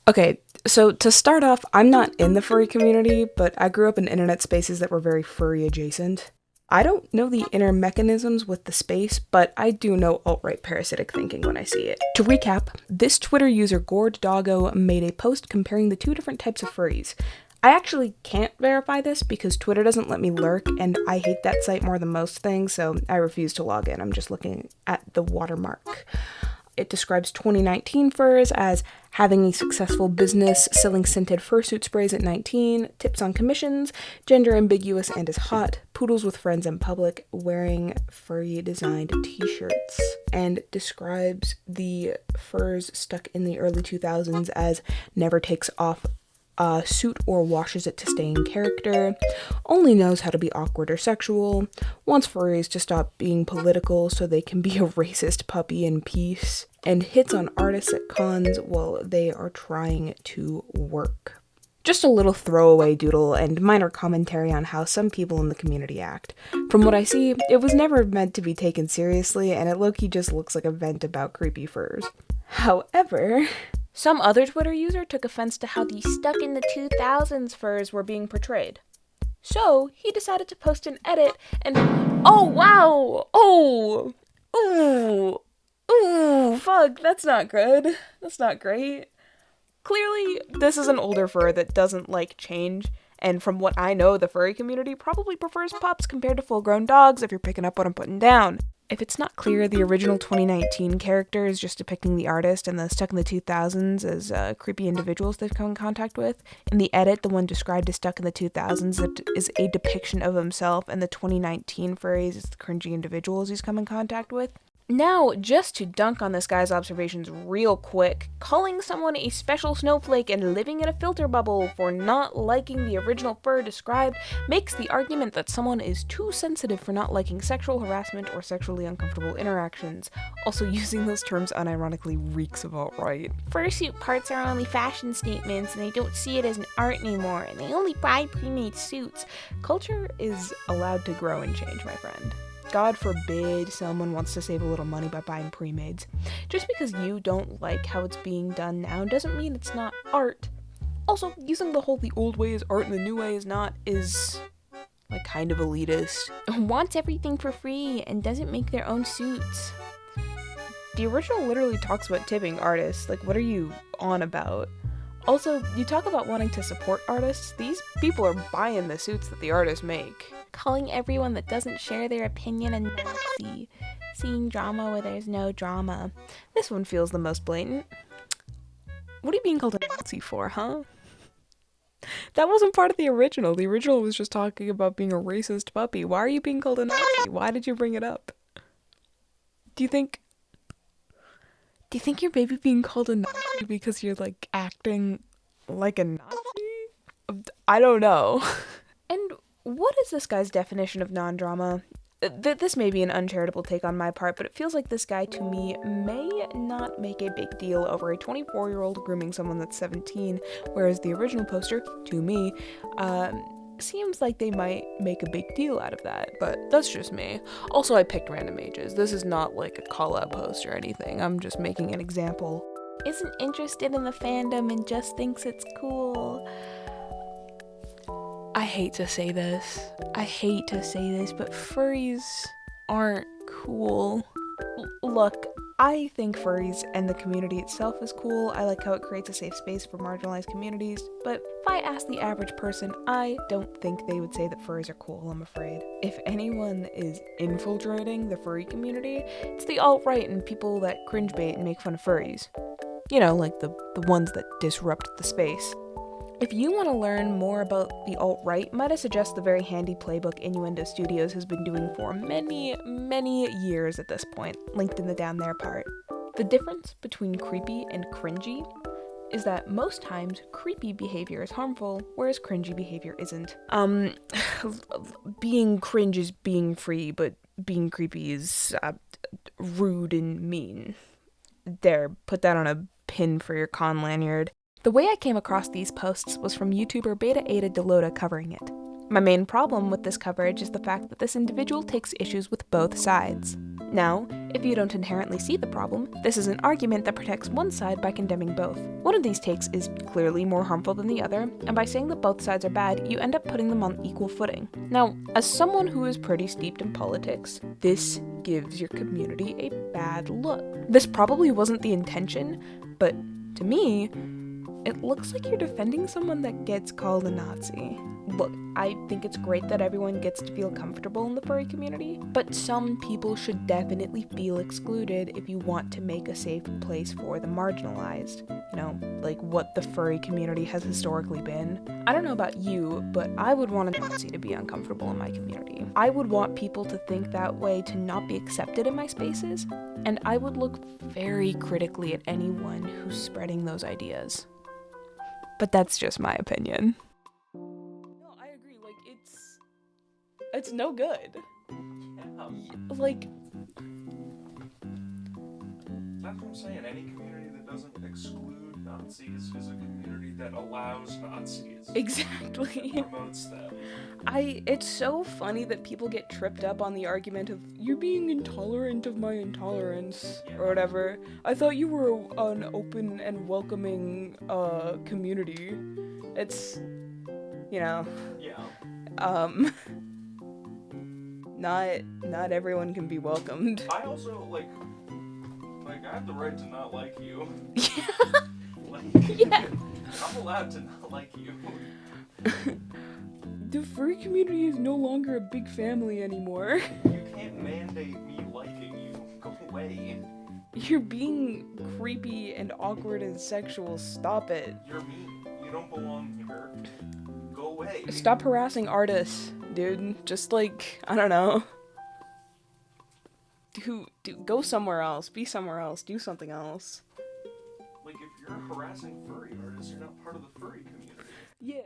Okay, so to start off, I'm not in the furry community, but I grew up in internet spaces that were very furry adjacent. I don't know the inner mechanisms with the space, but I do know alt-right parasitic thinking when I see it. To recap, this Twitter user Gord Doggo made a post comparing the two different types of furries. I actually can't verify this because Twitter doesn't let me lurk, and I hate that site more than most things, so I refuse to log in. I'm just looking at the watermark. It describes 2019 furs as having a successful business, selling scented fursuit sprays at 19, tips on commissions, gender ambiguous and is hot, poodles with friends in public, wearing furry designed t-shirts, and describes the furs stuck in the early 2000s as never takes off a suit or washes it to stay in character, only knows how to be awkward or sexual, wants furries to stop being political so they can be a racist puppy in peace, and hits on artists at cons while they are trying to work. Just a little throwaway doodle and minor commentary on how some people in the community act. From what I see, it was never meant to be taken seriously, and it low-key just looks like a vent about creepy furs. However, some other Twitter user took offense to how the stuck in the 2000s furs were being portrayed. So, he decided to post an edit and oh wow! Oh! Ooh! Ooh! Fuck, that's not good. That's not great. Clearly, this is an older fur that doesn't like change, and from what I know, the furry community probably prefers pups compared to full-grown dogs if you're picking up what I'm putting down. If it's not clear, the original 2019 character is just depicting the artist, and the stuck in the 2000s as creepy individuals they've come in contact with. In the edit, the one described as stuck in the 2000s is a depiction of himself, and the 2019 furries is the cringy individuals he's come in contact with. Now, just to dunk on this guy's observations real quick, calling someone a special snowflake and living in a filter bubble for not liking the original fur described makes the argument that someone is too sensitive for not liking sexual harassment or sexually uncomfortable interactions. Also, using those terms unironically reeks of alt-right. Fursuit parts are only fashion statements and they don't see it as an art anymore, and they only buy pre-made suits. Culture is allowed to grow and change, my friend. God forbid someone wants to save a little money by buying pre-mades. Just because you don't like how it's being done now doesn't mean it's not art. Also, using the old way is art and the new way is not is like kind of elitist. Wants everything for free and doesn't make their own suits. The original literally talks about tipping artists. Like, what are you on about? Also, you talk about wanting to support artists. These people are buying the suits that the artists make. Calling everyone that doesn't share their opinion a Nazi. Seeing drama where there's no drama. This one feels the most blatant. What are you being called a Nazi for, huh? That wasn't part of the original. The original was just talking about being a racist puppy. Why are you being called a Nazi? Why did you bring it up? Do you think your baby being called a Nazi because you're like acting like a Nazi? I don't know. And what is this guy's definition of non-drama? This may be an uncharitable take on my part, but it feels like this guy, to me, may not make a big deal over a 24-year-old grooming someone that's 17, whereas the original poster, to me, seems like they might make a big deal out of that, but that's just me. Also, I picked random ages. This is not like a call-out post or anything. I'm just making an example. Isn't interested in the fandom and just thinks it's cool. I hate to say this, but furries aren't cool. Look, I think furries and the community itself is cool. I like how it creates a safe space for marginalized communities, but if I ask the average person, I don't think they would say that furries are cool, I'm afraid. If anyone is infiltrating the furry community, it's the alt-right and people that cringe bait and make fun of furries. You know, like the ones that disrupt the space. If you want to learn more about the alt-right, might I suggest the very handy playbook Innuendo Studios has been doing for many, many years at this point, linked in the down there part. The difference between creepy and cringy is that most times creepy behavior is harmful, whereas cringy behavior isn't. Being cringe is being free, but being creepy is rude and mean. There, put that on a pin for your con lanyard. The way I came across these posts was from YouTuber Beta Ada Delota covering it. My main problem with this coverage is the fact that this individual takes issues with both sides. Now, if you don't inherently see the problem, this is an argument that protects one side by condemning both. One of these takes is clearly more harmful than the other, and by saying that both sides are bad, you end up putting them on equal footing. Now, as someone who is pretty steeped in politics, this gives your community a bad look. This probably wasn't the intention, but to me, it looks like you're defending someone that gets called a Nazi. Look, I think it's great that everyone gets to feel comfortable in the furry community, but some people should definitely feel excluded if you want to make a safe place for the marginalized. You know, like what the furry community has historically been. I don't know about you, but I would want a Nazi to be uncomfortable in my community. I would want people to think that way to not be accepted in my spaces, and I would look very critically at anyone who's spreading those ideas. But that's just my opinion. No, I agree. Like, it's no good. Yeah. Like, That's what I'm saying. Any community that doesn't exclude Nazis is a community that allows Nazis. exactly. Promotes them. It's so funny that people get tripped up on the argument of you're being intolerant of my intolerance or whatever. I thought you were an open and welcoming community. It's, you know, Yeah. not everyone can be welcomed. I also like I have the right to not like you. Yeah. I'm allowed to not like you. The furry community is no longer a big family anymore. You can't mandate me liking you. Go away. You're being creepy and awkward and sexual. Stop it. You're mean. You don't belong here. Go away. Stop harassing artists, dude. Just like, I don't know. Go somewhere else. Be somewhere else. Do something else. Like, if you're harassing furry artists, you're not part of the furry community. Yeah.